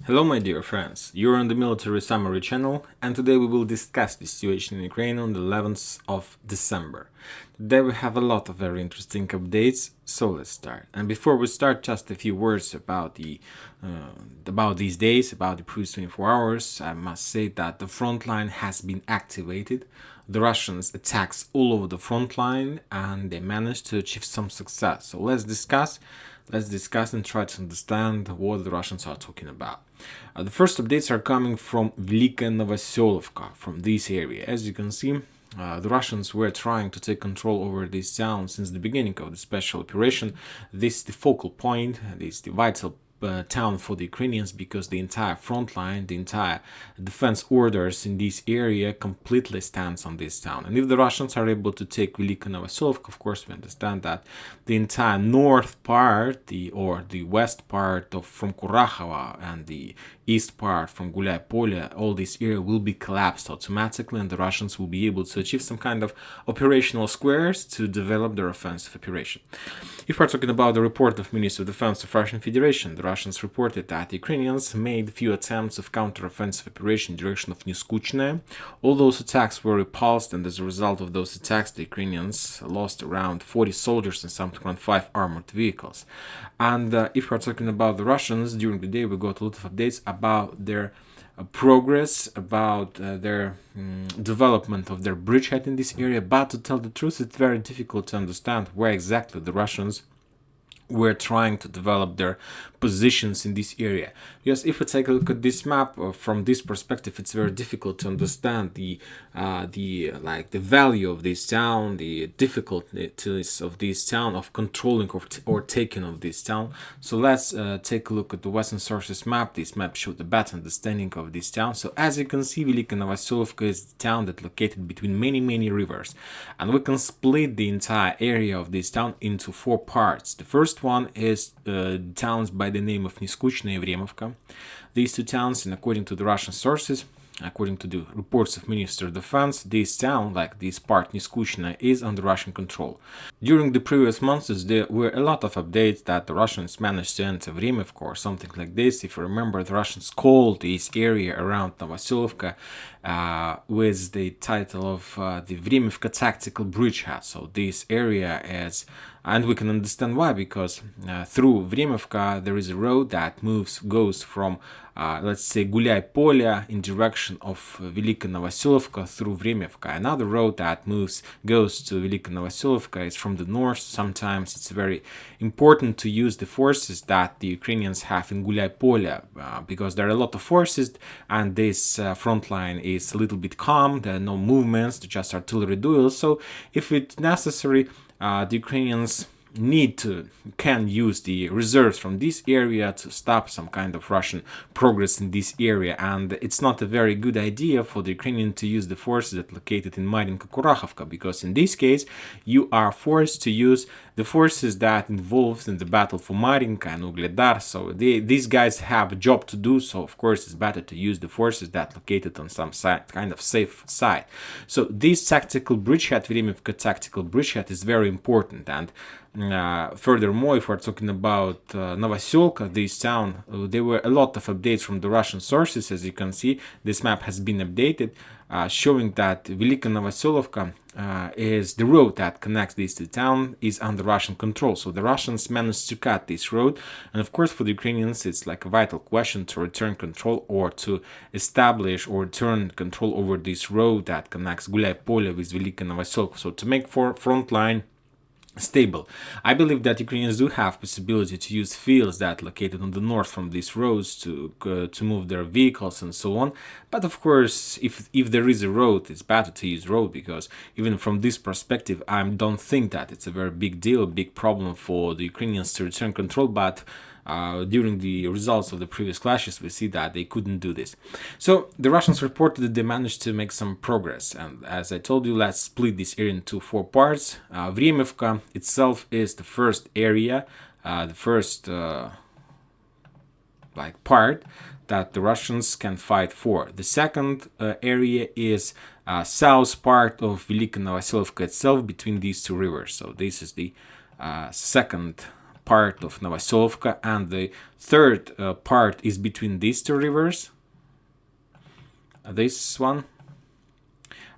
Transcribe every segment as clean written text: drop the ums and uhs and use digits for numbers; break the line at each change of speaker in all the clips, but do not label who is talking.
Hello my dear friends, you're on the Military Summary channel and today we will discuss the situation in Ukraine on the 11th of December. Today we have a lot of very interesting updates, so let's start. And before we start, just a few words about these days, about the previous 24 hours. I must say that the front line has been activated. The Russians attacks all over the front line and they managed to achieve some success. So let's discuss and try to understand what the Russians are talking about. The first updates are coming from Velyka Novosilka, from this area. As you can see, the Russians were trying to take control over this town since the beginning of the special operation. This is the focal point, this is the vital town for the Ukrainians, because the entire front line, the entire defense orders in this area completely stands on this town. And if the Russians are able to take Velyka Novosilka, of course we understand that the entire north part, the west part of from Kurakhova and the east part from Gulay Polya, all this area will be collapsed automatically, and the Russians will be able to achieve some kind of operational squares to develop their offensive operation. If we're talking about the report of Minister of Defense of Russian Federation, the Russians reported that the Ukrainians made few attempts of counter-offensive operation in the direction of Niskuchne. All those attacks were repulsed, and as a result of those attacks, the Ukrainians lost around 40 soldiers and something around 5 armored vehicles. And if we're talking about the Russians, during the day we got a lot of updates about their progress, about their development of their bridgehead in this area, but to tell the truth, it's very difficult to understand where exactly the Russians were trying to develop their positions in this area. Because if we take a look at this map from this perspective, it's very difficult to understand the value of this town, the difficulties of this town of controlling or taking of this town. So let's take a look at the Western sources map. This map showed a better understanding of this town. So as you can see, Velyka Novosilka is the town that located between many rivers, and we can split the entire area of this town into 4 parts. The first one is towns by the name of Niskuchne and Vremovka. These 2 towns, and according to the Russian sources, according to the reports of Minister of Defense, this town, like this part Niskuchne, is under Russian control. During the previous months, there were a lot of updates that the Russians managed to enter Vremovka or something like this. If you remember, the Russians called this area around Novosilka with the title of the Vremovka Tactical Bridgehead. So this area is, and we can understand why, because through Vremovka there is a road that goes from let's say Gulay Polya in direction of Velyka Novosilka through Vremovka. Another road that goes to Velyka Novosilka is from the north. Sometimes it's very important to use the forces that the Ukrainians have in Gulay Polya, because there are a lot of forces and this front line is a little bit calm, there are no movements, just artillery duels. So if it's necessary, the Ukrainians can use the reserves from this area to stop some kind of Russian progress in this area, and it's not a very good idea for the Ukrainian to use the forces that located in Marinka Kurachovka, because in this case you are forced to use the forces that involved in the battle for Marinka and Ugledar. So these guys have a job to do, so of course it's better to use the forces that located on some kind of safe side. So this tactical bridgehead, Vremovka tactical bridgehead, is very important. And furthermore, if we're talking about Novosilka, this town, there were a lot of updates from the Russian sources. As you can see, this map has been updated, showing that Velyka Novosilka is the road that connects these 2 towns is under Russian control. So the Russians managed to cut this road, and of course for the Ukrainians it's like a vital question to return control or to establish or return control over this road that connects Gulay Polya with Velyka Novosilka. So to make front line stable, I believe that Ukrainians do have possibility to use fields that located on the north from these roads to move their vehicles and so on. But of course, if there is a road, it's better to use road, because even from this perspective, I don't think that it's a very big deal, a big problem for the Ukrainians to return control. But during the results of the previous clashes, we see that they couldn't do this. So the Russians reported that they managed to make some progress, and as I told you, let's split this area into 4 parts. Vremovka itself is the first area, the first part that the Russians can fight for. The second area is south part of Velyka Novosilka itself, between these 2 rivers. So this is the second part of Novosilka, and the third part is between these two rivers. This one.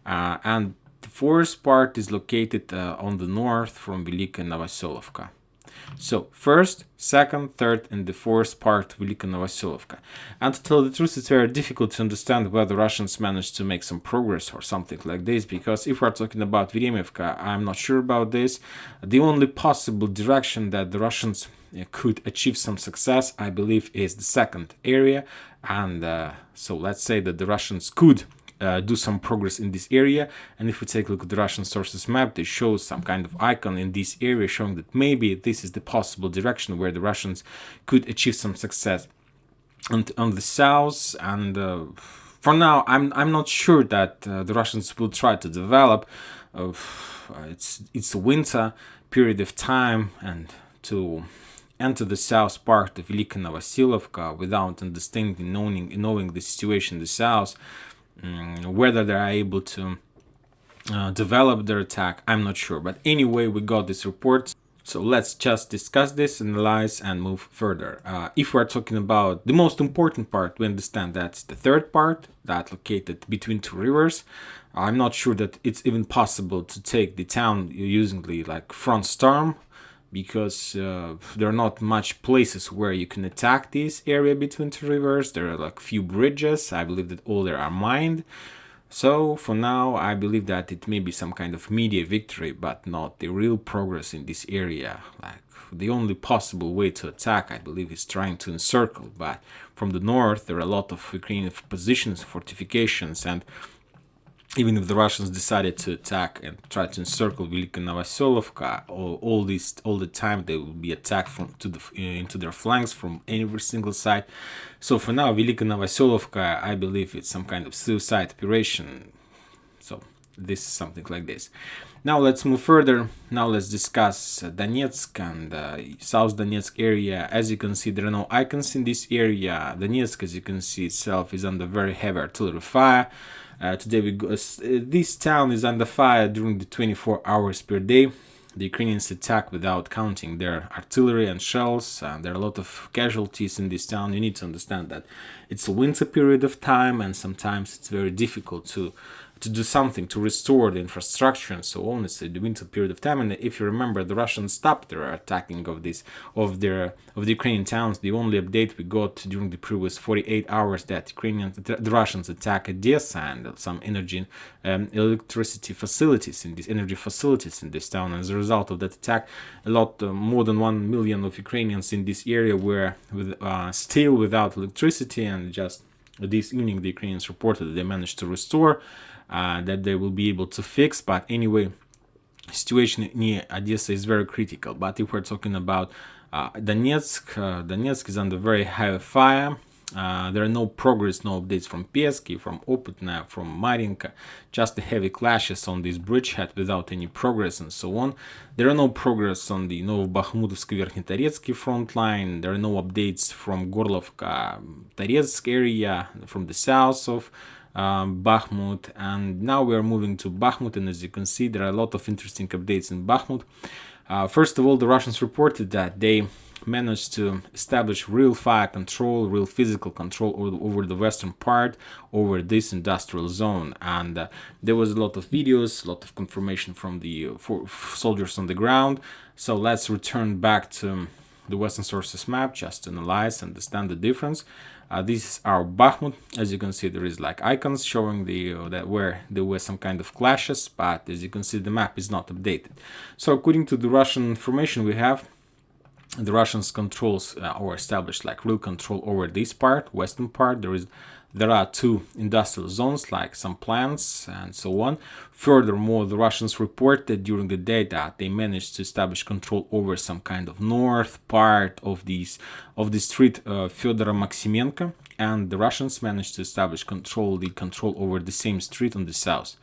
And the fourth part is located on the north from Velyka Novosilka. So first, second, third, and the fourth part Velyka Novosilka. And to tell the truth, it's very difficult to understand whether Russians managed to make some progress or something like this, because if we're talking about Vremivka, I'm not sure about this. The only possible direction that the Russians could achieve some success, I believe, is the second area. And so let's say that the Russians could do some progress in this area. And if we take a look at the Russian sources map, they show some kind of icon in this area showing that maybe this is the possible direction where the Russians could achieve some success. And on the south, and for now, I'm not sure that the Russians will try to develop. It's a winter period of time, and to enter the south part of Velyka Novosilka without understanding, knowing the situation in the south, whether they are able to develop their attack, I'm not sure. But anyway, we got this report. So let's just discuss this, analyze, and move further. If we're talking about the most important part, we understand that's the third part, that located between two rivers. I'm not sure that it's even possible to take the town using the front storm, because there are not much places where you can attack this area between two rivers. There are few bridges. I believe that all there are mined. So for now, I believe that it may be some kind of media victory, but not the real progress in this area. The only possible way to attack, I believe, is trying to encircle. But from the north, there are a lot of Ukrainian positions, fortifications, and even if the Russians decided to attack and try to encircle Velyka Novosilka, all the time they will be attacked into their flanks from every single side. So for now, Velyka Novosilka, I believe it's some kind of suicide operation. So this is something like this. Now let's move further. Now let's discuss Donetsk and South Donetsk area. As you can see, there are no icons in this area. Donetsk, as you can see itself, is under very heavy artillery fire. Today this town is under fire during the 24 hours per day. The Ukrainians attack without counting their artillery and shells. There are a lot of casualties in this town. You need to understand that it's a winter period of time, and sometimes it's very difficult to do something to restore the infrastructure and so on. It's the winter period of time, and if you remember, the Russians stopped their attacking of the Ukrainian towns. The only update we got during the previous 48 hours that the Russians attack Odessa and some electricity facilities in this town. And as a result of that attack, a lot more than 1 million of Ukrainians in this area were still without electricity. And just this evening, the Ukrainians reported that they managed to restore. That they will be able to fix. But anyway, situation near Odessa is very critical. But if we're talking about Donetsk is under very heavy fire. There are no progress, no updates from Peski, from Oputna, from Marinka, just the heavy clashes on this bridgehead without any progress and so on. There are no progress on the Novobakhmutovsk-Verkhnetoretsk front line. There are no updates from Gorlovka-Toretsk area, from the south of Bakhmut. And now we are moving to Bakhmut, and as you can see, there are a lot of interesting updates in Bakhmut. First of all, the Russians reported that they managed to establish real fire control, real physical control over the western part, over this industrial zone. And there was a lot of videos, a lot of confirmation from the soldiers on the ground. So let's return back to the Western sources map just to analyze, understand the difference. This is our Bakhmut. As you can see, there is icons showing that where there were some kind of clashes, but as you can see, the map is not updated. So according to the Russian information we have, the Russians controls or established real control over this part, western part. There are two industrial zones, some plants and so on. Furthermore, the Russians reported during the day that they managed to establish control over some kind of north part of the street Fyodora Maximenko, and the Russians managed to establish control over the same street on the south.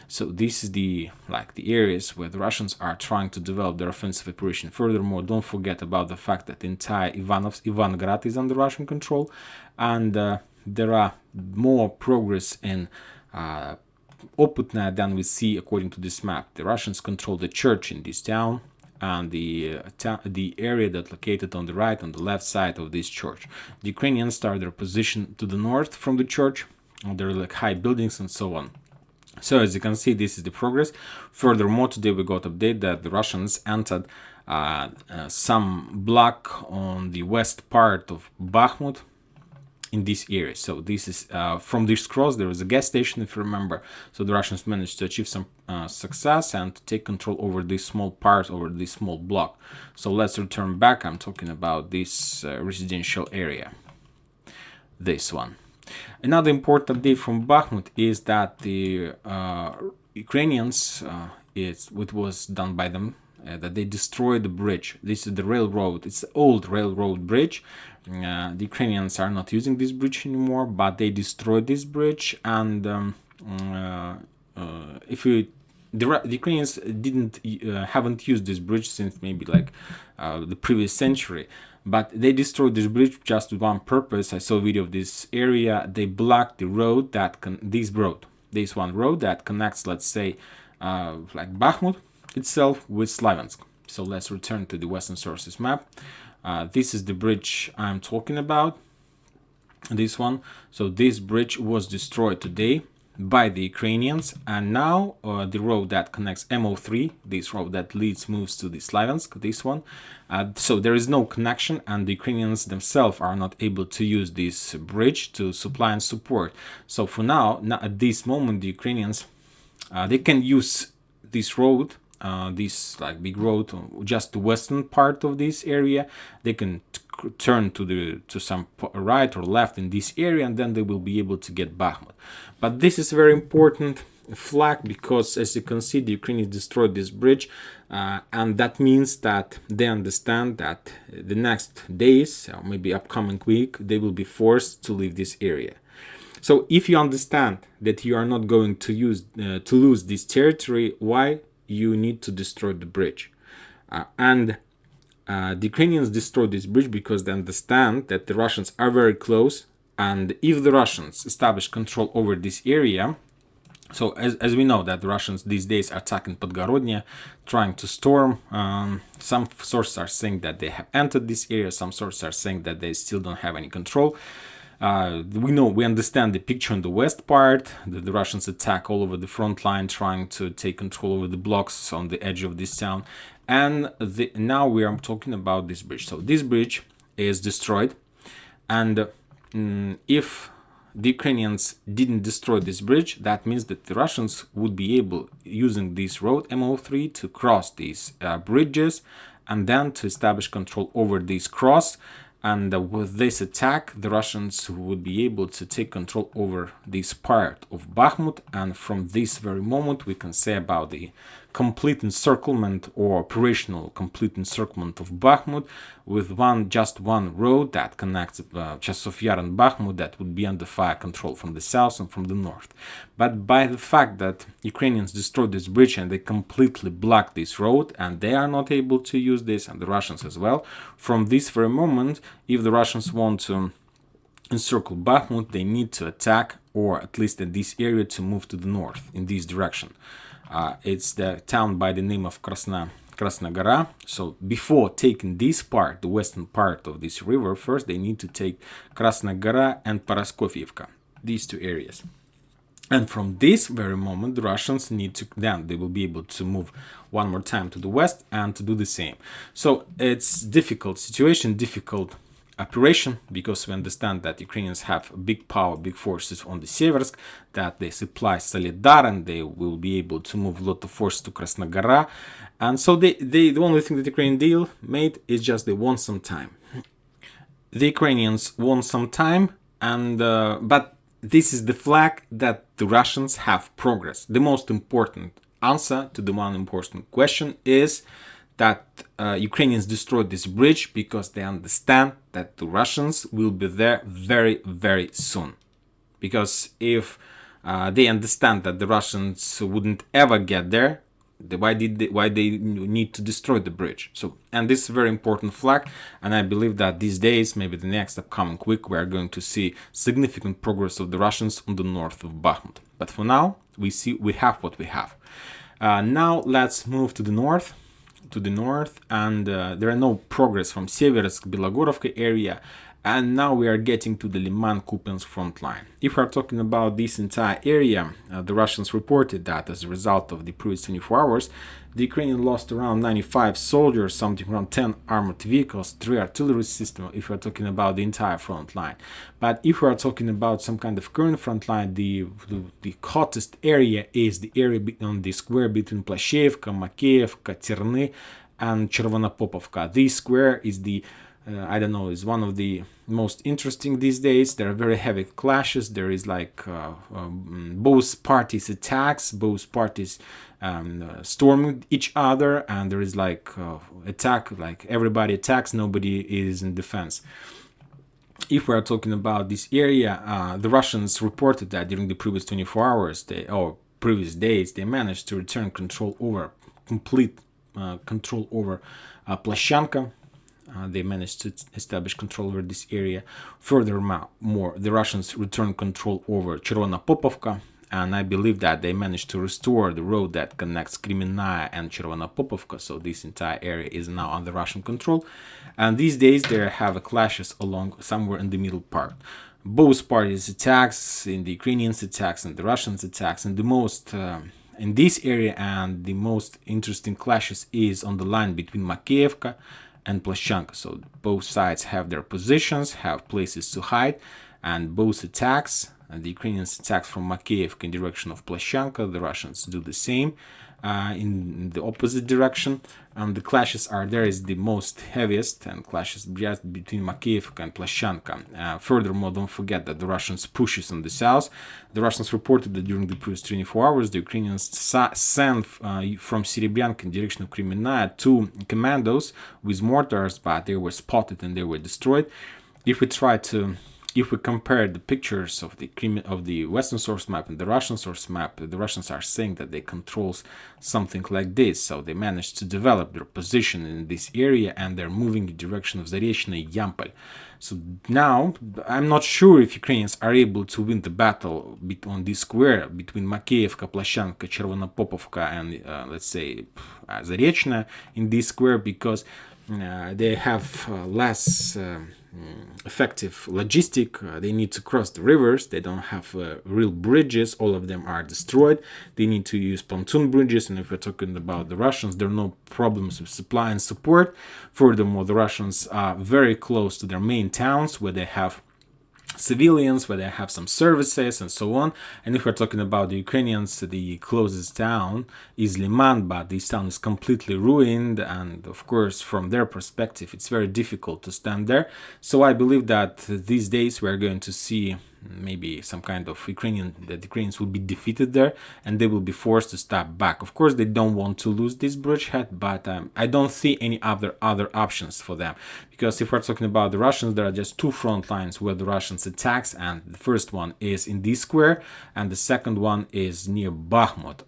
So this is the areas where the Russians are trying to develop their offensive operation. Furthermore, don't forget about the fact that the entire Ivangrad is under Russian control, and there are more progress in Oputna than we see according to this map. The Russians control the church in this town, and the area that located on the right, on the left side of this church. The Ukrainians start their position to the north from the church. There are like high buildings and so on. So as you can see, this is the progress. Furthermore, today we got update that the Russians entered some block on the west part of Bakhmut in this area. So this is from this cross there was a gas station, if you remember. So the Russians managed to achieve some success and to take control over this small part, over this small block. So let's return back. I'm talking about this residential area, this one. Another important update from Bakhmut is that the Ukrainians, it was done by them, that they destroyed the bridge. This is the railroad. It's an old railroad bridge. The Ukrainians are not using this bridge anymore, but they destroyed this bridge. And the Ukrainians haven't used this bridge since maybe like the previous century. But they destroyed this bridge just with one purpose. I saw a video of this area. They blocked the road that this one road that connects, let's say, like Bakhmut itself with Slaviansk. So let's return to the Western sources map. This is the bridge I'm talking about. This one. So this bridge was destroyed today by the Ukrainians, and now the road that connects MO3, this road that moves to the Slaviansk, this one. So there is no connection, and the Ukrainians themselves are not able to use this bridge to supply and support. So for now at this moment, the Ukrainians they can use this road, this like big road, just the western part of this area. They can turn to some right or left in this area, and then they will be able to get Bakhmut. But this is a very important flag, because as you can see, the Ukrainians destroyed this bridge, and that means that they understand that the next days, or maybe upcoming week, they will be forced to leave this area. So if you understand that you are not going to lose this territory, why you need to destroy the bridge? The Ukrainians destroyed this bridge because they understand that the Russians are very close, and if the Russians establish control over this area, so as we know that the Russians these days are attacking Podgorodnya, trying to storm. Some sources are saying that they have entered this area. Some sources are saying that they still don't have any control. We understand the picture on the west part, that the Russians attack all over the front line, trying to take control over the blocks on the edge of this town. And now we are talking about this bridge. So this bridge is destroyed, and if the Ukrainians didn't destroy this bridge, that means that the Russians would be able, using this road MO3, to cross these bridges and then to establish control over this cross. And with this attack, the Russians would be able to take control over this part of Bakhmut. And from this very moment, we can say about the complete encirclement, or operational complete encirclement of Bakhmut, with just one road that connects Chasov Yar and Bakhmut, that would be under fire control from the south and from the north. But by the fact that Ukrainians destroyed this bridge and they completely blocked this road, and they are not able to use this, and the Russians as well, from this very moment, if the Russians want to encircle Bakhmut, they need to attack, or at least in this area, to move to the north in this direction. It's the town by the name of Krasna Gora. So before taking this part, the western part of this river, first they need to take Krasna Gora and Paraskofivka, these two areas. And from this very moment, the Russians need to, then they will be able to move one more time to the west and to do the same. So it's difficult situation, difficult operation, because we understand that Ukrainians have big power, big forces on the Seversk, that they supply Solidar, and they will be able to move a lot of force to Krasnogora. And so the only thing that Ukraine deal made is just they want some time. The Ukrainians want some time, and but this is the flag that the Russians have progress. The most important answer to the one important question is that Ukrainians destroyed this bridge because they understand that the Russians will be there very, very soon. Because if they understand that the Russians wouldn't ever get there, why they need to destroy the bridge? So, and this is a very important flag, and I believe that these days, maybe the next upcoming week, we are going to see significant progress of the Russians on the north of Bakhmut. But for now, we have what we have. Now let's move to the north. to the north, and there are no progress from Seversk, Belogorovka area, and now we are getting to the Lyman-Kupiansk front line. If we are talking about this entire area, the Russians reported that as a result of the previous 24 hours, the Ukrainians lost around 95 soldiers, something around 10 armored vehicles, 3 artillery systems, if we are talking about the entire front line. But if we are talking about some kind of current front line, the hottest area is the area on the square between Plashevka, Makeyevka, Terny, and Chervonopopovka. This square is the is one of the most interesting these days. There are very heavy clashes. There is like both parties attacks, both parties storming each other, and there is like attack, like everybody attacks, nobody is in defense. If we are talking about this area, the Russians reported that during the previous 24 hours, previous days, they managed to return complete control over Plashanka. They managed to establish control over this area. Furthermore, the Russians returned control over Chervonopopovka, and I believe that they managed to restore the road that connects Kreminna and Chervonopopovka, so this entire area is now under Russian control. And these days they have clashes along somewhere in the middle part. Both parties attacks, in the Ukrainians attacks and the Russians attacks, and the most in this area and the most interesting clashes is on the line between Makeyevka and Plashanka. So both sides have their positions, have places to hide, and both attacks, the Ukrainians attacks from Makeyevka in direction of Plashanka, the Russians do the same in the opposite direction. And the clashes are there is the most heaviest, and clashes just between Makeyevka and Plashanka. Furthermore, don't forget that the Russians pushes on the south. The Russians reported that during the previous 24 hours, the Ukrainians sent from Serebryanka in direction of Kreminna 2 commandos with mortars, but they were spotted and they were destroyed. If we compare the pictures of the Western source map and the Russian source map, the Russians are saying that they control something like this. So they managed to develop their position in this area, and they're moving in the direction of Zarechny, Yampol. So now I'm not sure if Ukrainians are able to win the battle on this square between Makeyevka, Plashanka, Chervonopopovka, and let's say Zarechny in this square, because they have less effective logistic. They need to cross the rivers. They don't have real bridges. All of them are destroyed. They need to use pontoon bridges. And if we're talking about the Russians, there are no problems with supply and support. Furthermore, the Russians are very close to their main towns where they have civilians, where they have some services and so on. And if we're talking about the Ukrainians, the closest town is Lyman, but this town is completely ruined, and of course from their perspective it's very difficult to stand there. So I believe that these days we're going to see maybe some kind of the Ukrainians will be defeated there, and they will be forced to step back. Of course they don't want to lose this bridgehead, but I don't see any other options for them, because if we're talking about the Russians, there are just 2 front lines where the Russians attacks, and the first one is in this square and the second one is near Bakhmut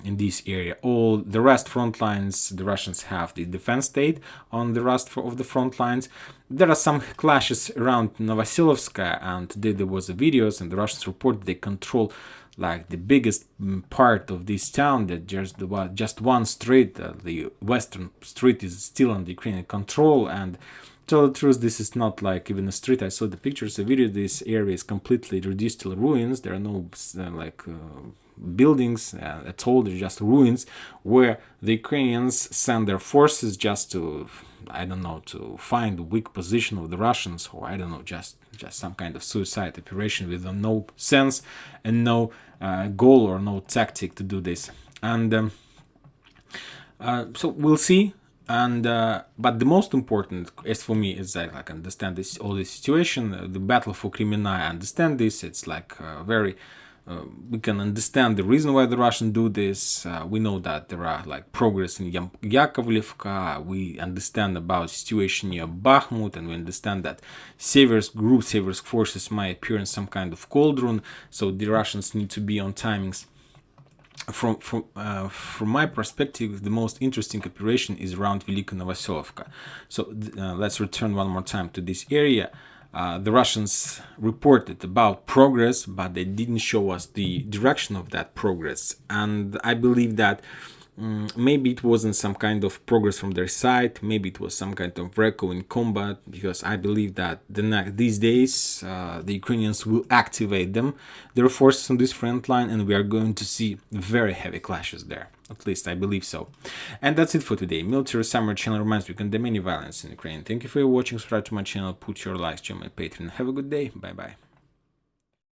in this area. All the rest front lines, the Russians have the defense state on the rest of the front lines. There are some clashes around Novosilka, and today there was a videos, and the Russians report they control like the biggest part of this town, that just one street, the western street, is still under Ukrainian control. And to tell the truth, this is not like even a street. I saw the pictures, the video. This area is completely reduced to ruins. There are no buildings at all. They're just ruins where the Ukrainians send their forces just to, to find the weak position of the Russians, or just some kind of suicide operation with no sense and no goal or no tactic to do this. And so we'll see. And but the most important, as for me, is that I understand all this situation. The battle for Kreminna, I understand this. It's very. We can understand the reason why the Russians do this. We know that there are progress in Yakovlevka. We understand about situation near Bakhmut, and we understand that Seversk forces might appear in some kind of cauldron. So the Russians need to be on timings. From my perspective, the most interesting operation is around Velyka Novosilka. So let's return one more time to this area. The Russians reported about progress, but they didn't show us the direction of that progress. And I believe that Maybe it wasn't some kind of progress from their side, maybe it was some kind of reco in combat, because I believe that these days the Ukrainians will activate their forces on this front line, and we are going to see very heavy clashes there. At least I believe so. And that's it for today. Military Summer channel reminds you, we condemn any violence in Ukraine. Thank you for watching, subscribe to my channel, put your likes, join my Patreon. Have a good day. Bye bye.